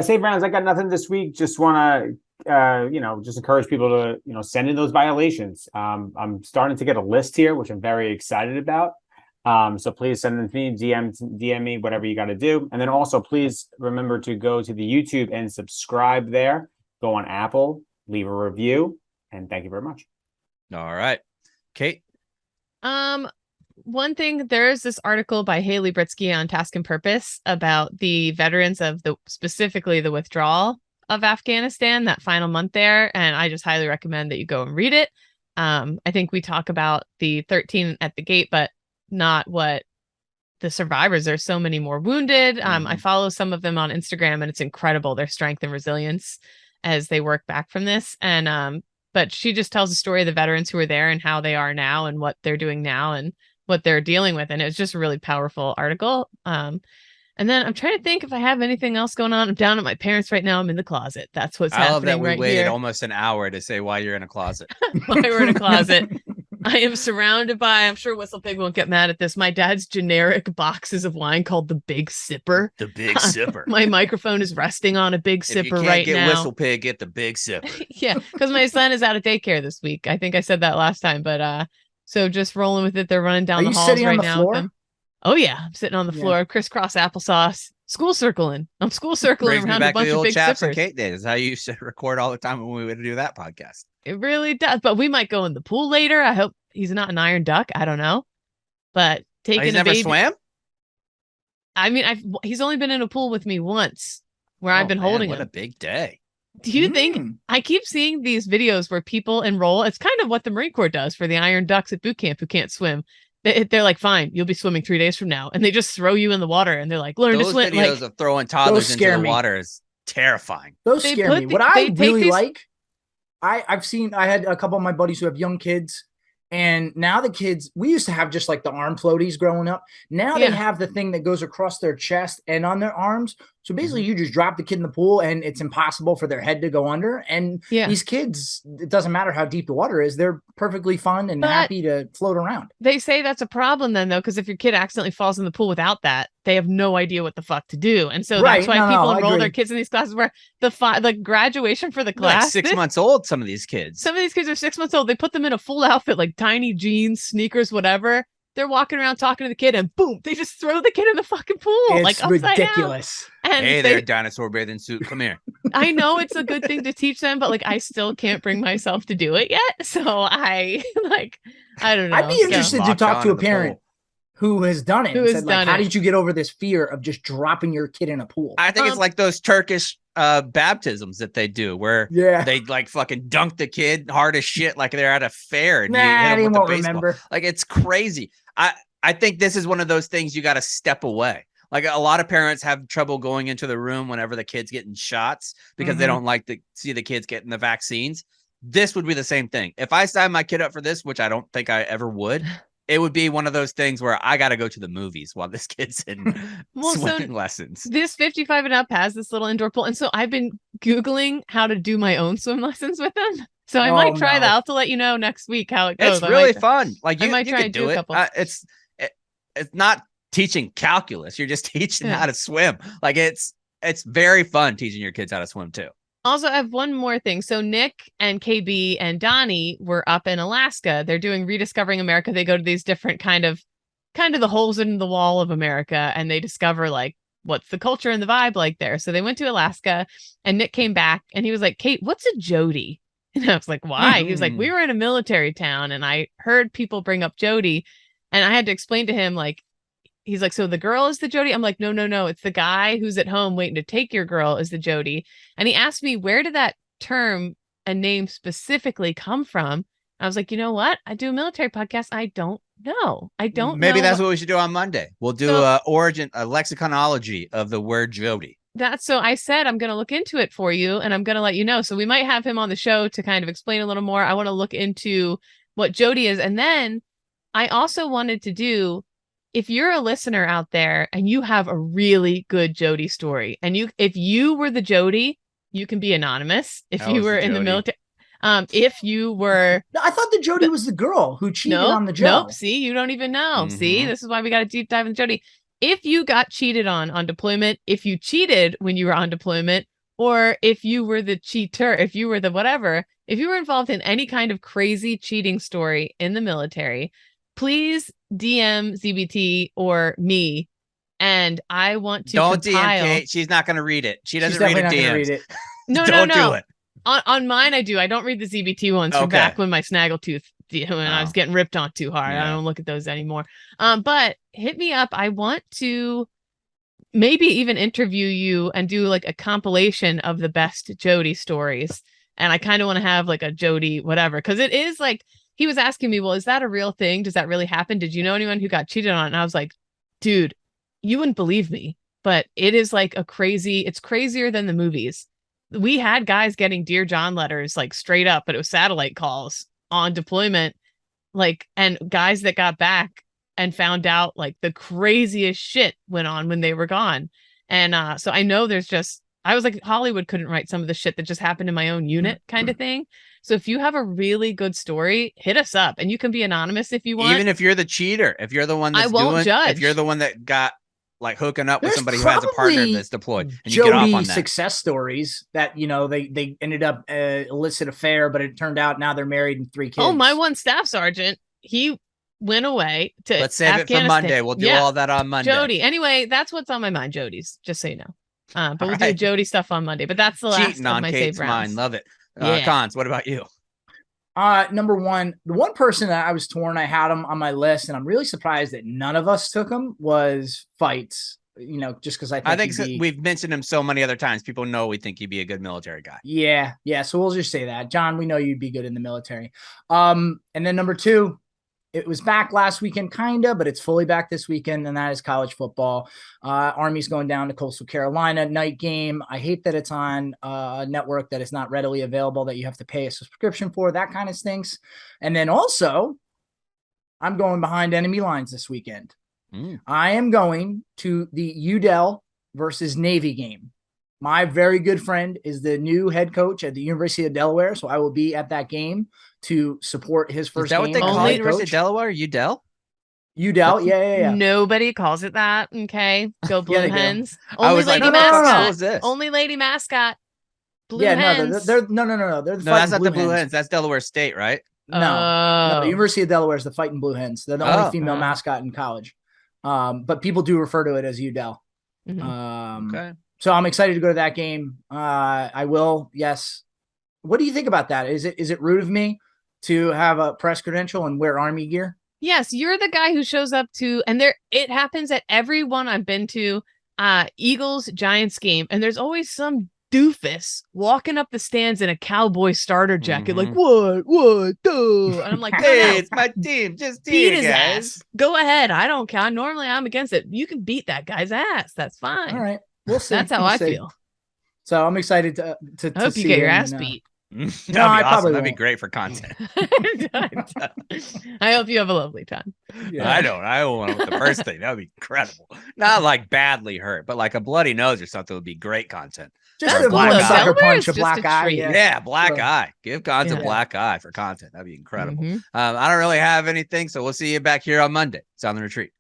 E: Save rounds. I got nothing this week. Just want to, just encourage people to, send in those violations. I'm starting to get a list here, which I'm very excited about. So please send them to me, DM me, whatever you got to do. And then also please remember to go to the YouTube and subscribe there. Go on Apple, leave a review, and thank you very much.
B: All right. Kate?
C: One thing, there's this article by Haley Britsky on Task and Purpose about the veterans of specifically the withdrawal of Afghanistan, that final month there. And I just highly recommend that you go and read it. I think we talk about the 13 at the gate, but not what the survivors. There's so many more wounded. I follow some of them on Instagram and it's incredible, their strength and resilience as they work back from this. And, but she just tells the story of the veterans who were there and how they are now and what they're doing now and what they're dealing with. And it was just a really powerful article. And then I'm trying to think if I have anything else going on. I'm down at my parents right now. I'm in the closet. That's what's happening.
B: I love that we
C: right
B: waited
C: here.
B: almost an hour to say why you're in a closet.
C: Why we're in a closet. I am surrounded by, I'm sure WhistlePig won't get mad at this, my dad's generic boxes of wine called the Big Sipper.
B: The Big Sipper.
C: My microphone is resting on a Big Sipper right now.
B: If you can't get WhistlePig, get the Big Sipper.
C: Yeah, because my son is out of daycare this week. I think I said that last time, but so just rolling with it. They're running down the halls right now with them. Oh yeah, I'm sitting on the floor, crisscross applesauce, school circling. I'm school circling around a bunch of Big
B: Chaps
C: Sippers.
B: and Kate days. How you used to record all the time when we would do that podcast.
C: It really does. But we might go in the pool later. I hope he's not an iron duck. I don't know. But taking
B: he's
C: a
B: never
C: baby.
B: swam?
C: I mean, he's only been in a pool with me once, where I've been holding him.
B: What a big day!
C: Do you think I keep seeing these videos where people enroll? It's kind of what the Marine Corps does for the iron ducks at boot camp who can't swim. They're like, fine, you'll be swimming 3 days from now, and they just throw you in the water, and they're like, learn to swim.
B: Those videos of throwing toddlers into the water is terrifying.
A: Those scare me. What I really like, I had a couple of my buddies who have young kids, and now the kids, we used to have just like the arm floaties growing up. Now they have the thing that goes across their chest and on their arms. So basically you just drop the kid in the pool and it's impossible for their head to go under. And these kids, it doesn't matter how deep the water is. They're perfectly fun and happy to float around.
C: They say that's a problem then though, because if your kid accidentally falls in the pool without that, they have no idea what the fuck to do. And so that's why people enroll their kids in these classes where the graduation for the class.
B: Like 6 months old, some of these kids.
C: Some of these kids are 6 months old. They put them in a full outfit, like tiny jeans, sneakers, whatever. They're walking around talking to the kid and boom, they just throw the kid in the fucking pool.
A: It's
C: like
A: ridiculous.
C: And
B: hey there, dinosaur bathing suit. Come here.
C: I know it's a good thing to teach them, but like I still can't bring myself to do it yet. So I don't know.
A: I'd be interested to talk to a parent who has done it. How did you get over this fear of just dropping your kid in a pool?
B: I think it's like those Turkish baptisms that they do where they like fucking dunk the kid hard as shit like they're at a fair and you hit them with the baseball. Remember. Like it's crazy. I think this is one of those things you got to step away. Like a lot of parents have trouble going into the room whenever the kid's getting shots because they don't like to see the kids getting the vaccines. This would be the same thing. If I signed my kid up for this, which I don't think I ever would, it would be one of those things where I got to go to the movies while this kid's in swimming lessons.
C: This 55 and up has this little indoor pool. And so I've been Googling how to do my own swim lessons with them. So I might try that. I'll have to let you know next week how it goes.
B: It's really fun. Like you
C: might try
B: can
C: and
B: do
C: a
B: it.
C: couple.
B: It's not teaching calculus. You're just teaching how to swim. Like it's very fun teaching your kids how to swim too.
C: Also, I have one more thing. So Nick and KB and Donnie were up in Alaska. They're doing Rediscovering America. They go to these different kind of the holes in the wall of America, and they discover like what's the culture and the vibe like there. So they went to Alaska, and Nick came back, and he was like, "Kate, what's a Jody?" And I was like, "Why?" He was like, "We were in a military town, and I heard people bring up Jody, and I had to explain to him like." He's like, so the girl is the Jody? I'm like, no. It's the guy who's at home waiting to take your girl is the Jody. And he asked me, where did that term and name specifically come from? I was like, you know what? I do a military podcast. I don't No, I don't
B: Maybe
C: know.
B: that's what we should do on Monday. We'll do
C: So-
B: a lexiconology of the word Jody.
C: So I said I'm going to look into it for you and I'm going to let you know. So we might have him on the show to kind of explain a little more. I want to look into what Jody is. And then I also wanted to do, if you're a listener out there and you have a really good Jody story, and if you were the Jody, you can be anonymous. If
B: How
C: you
B: was
C: were
B: the
C: in the
B: Jody?
C: military, if you were
A: No, I thought the Jody was the girl who cheated on the Joe.
C: Nope. See, you don't even know. See,
B: Mhm.
C: this is why we got to deep dive in Jody. If you got cheated on deployment, if you cheated when you were on deployment, or if you were the cheater, if you were the whatever, if you were involved in any kind of crazy cheating story in the military, please DM ZBT or me. And I want to
B: Don't
C: compile.
B: DM Kate. She's not going to read it. She
A: She's
B: doesn't read
A: definitely
B: her
A: not gonna
B: DMs.
A: read it.
C: No,
B: Don't
C: no.
B: do it.
C: On mine, I do. I don't read the ZBT ones from
B: Okay.
C: back when my snaggletooth, when I was
B: Oh.
C: getting ripped on too hard. I
B: Yeah.
C: don't look at those anymore. But hit me up. I want to maybe even interview you and do like a compilation of the best Jody stories. And I kind of want to have like a Jody whatever, because it is like, he was asking me, well, is that a real thing? Does that really happen? Did you know anyone who got cheated on? And I was like, dude, you wouldn't believe me, but it is like it's crazier than the movies. We had guys getting Dear John letters like straight up, but it was satellite calls on deployment, like, and guys that got back and found out like the craziest shit went on when they were gone. And so I know I was like, Hollywood couldn't write some of the shit that just happened in my own unit kind of thing. So if you have a really good story, hit us up, and you can be anonymous if you want.
B: Even if you're the cheater, if you're the one that's
C: I won't judge.
B: if you're the one that got like hooking up with
A: There's
B: somebody who has a partner
A: probably
B: that's deployed, and you get off
A: Jody
B: on that.
A: success stories that they ended up illicit affair, but it turned out now they're married and 3 kids.
C: Oh, my one staff sergeant, he went away to
B: Let's save it for Monday. We'll do all that on Monday.
C: Jody. Anyway, that's what's on my mind, Jody's, just so you know. But we'll do
B: right.
C: Jody stuff on Monday. But that's the last
B: Cheating
C: of
B: on
C: my
B: Kate's
C: save rounds.
B: mind. Love it.
C: Yeah.
B: Cons, what about you?
A: Number one, the one person that I was torn, I had him on my list, and I'm really surprised that none of us took him, was Fights. Just because I think
B: we've mentioned him so many other times. People know we think he'd be a good military guy.
A: Yeah. So we'll just say that, John. We know you'd be good in the military. And then number two, it was back last weekend, kinda, but it's fully back this weekend, and that is college football. Army's going down to Coastal Carolina, night game. I hate that it's on a network that is not readily available, that you have to pay a subscription for. That kind of stinks. And then also, I'm going behind enemy lines this weekend. I am going to the UDEL versus Navy game. My very good friend is the new head coach at the University of Delaware, so I will be at that game to support his first game.
B: Is that what they call it? University of Delaware? UDEL?
A: UDEL, yeah.
C: Nobody calls it that. Okay, go Blue
A: Yeah, they do.
C: Hens.
B: I
C: Only
B: was like,
C: lady
B: what the fuck
C: mascot.
B: school is this?
C: Only lady mascot. Blue
A: Yeah,
C: Hens.
A: no, they're the
B: No, that's
A: Fighting
B: not the Blue
A: Hens.
B: Hens. That's Delaware State, right?
A: No,
C: Oh.
A: the University of Delaware is the Fighting Blue Hens. They're the only female mascot in college. But people do refer to it as UDEL.
C: Mhm.
B: Okay.
A: So I'm excited to go to that game. I will. Yes. What do you think about that? Is it rude of me to have a press credential and wear Army gear?
C: Yes, you're the guy who shows up to, and it happens at every one I've been to, Eagles Giants game, and there's always some doofus walking up the stands in a Cowboy starter jacket, like what, duh. And I'm like,
B: hey, it's my team. Just
C: beat his
B: guys.
C: ass. Go ahead. I don't care. Normally I'm against it. You can beat that guy's ass. That's fine.
A: All right, we'll see.
C: That's how
A: We'll
C: I
A: see.
C: feel.
A: So I'm excited to
C: I hope you
A: see
C: get your
A: him
C: ass
A: and,
C: beat.
B: That'd be
A: I
B: awesome.
A: probably
B: That'd be
A: won't.
B: great for content.
C: I hope you have a lovely time.
A: Yeah.
B: I don't want the first thing. That would be incredible. Not like badly hurt, but like a bloody nose or something would be great content.
A: Just
C: That's
A: a
B: black
A: one
B: eye.
A: sucker
C: Delaware
A: punch,
C: is
A: a
C: just
A: black
C: a
A: eye.
C: treat.
B: Yeah, black
A: Sure.
B: eye. Give Cons a
C: Yeah.
B: black eye for content. That'd be incredible.
C: Mhm.
B: I don't really have anything, so we'll see you back here on Monday. It's on the retreat.